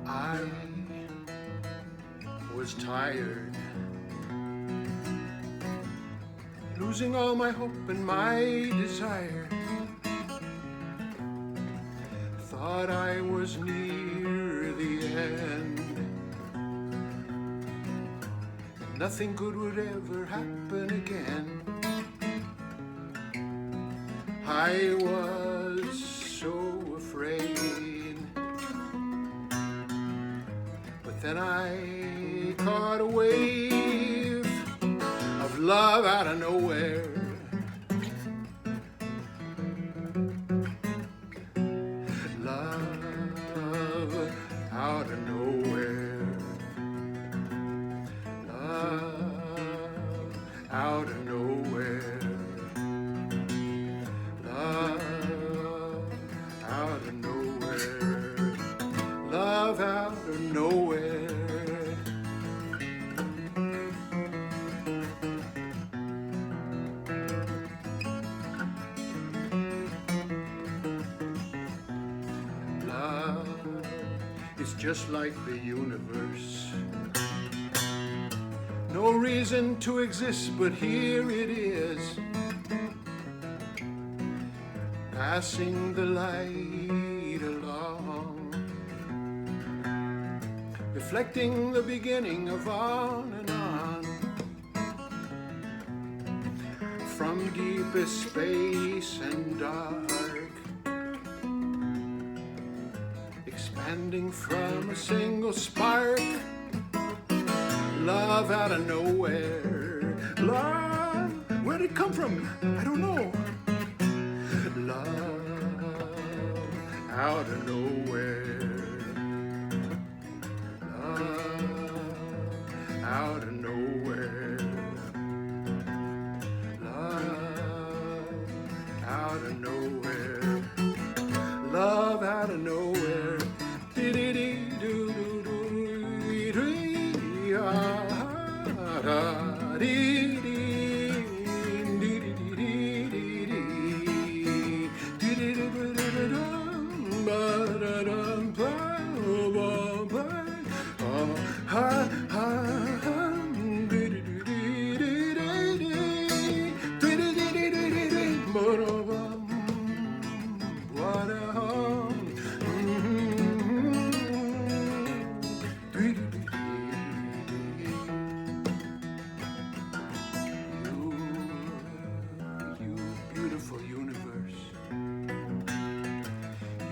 I was tired, losing all my hope and my desire. Thought I was near the end, nothing good would ever happen again. I was so afraid, but then I caught a wave of love out of nowhere. Love out of nowhere. Love out of nowhere. Love out of nowhere. Love out of nowhere. Love is just like the universe. No reason to exist, but here it is, passing the light along, reflecting the beginning of on and on. From deepest space and dark, expanding from a single spark. Love out of nowhere. Love, where'd it come from? I don't know. Love out of nowhere. Love out of nowhere. Love out of nowhere. Love out of nowhere.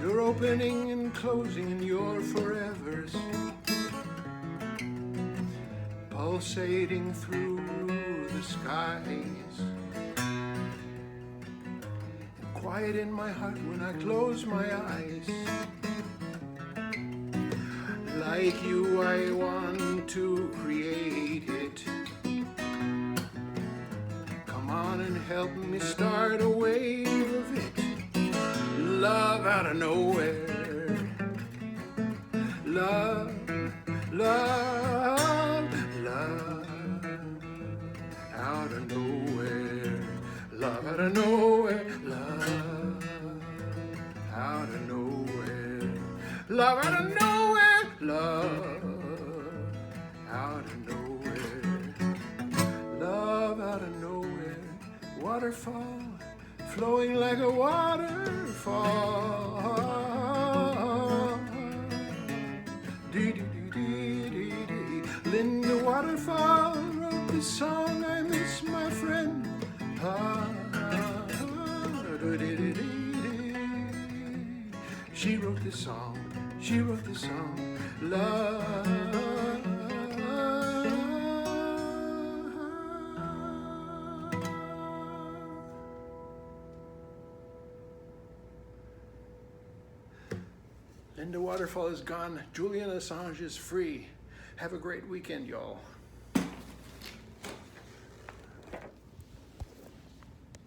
You're opening and closing in your forevers, pulsating through the skies, and quiet in my heart when I close my eyes. Like you, I want to create it. Come on and help me start a wave of it. Love out of nowhere. Love, love, love out of nowhere. Love out of nowhere. Love out of nowhere. Love out of nowhere. Love out of nowhere. Love out of nowhere. Waterfall, flowing like a waterfall. Linda Waterfall wrote this song, I miss my friend. She wrote this song, she wrote this song, love. Linda Waterfall is gone. Julian Assange is free. Have a great weekend, y'all.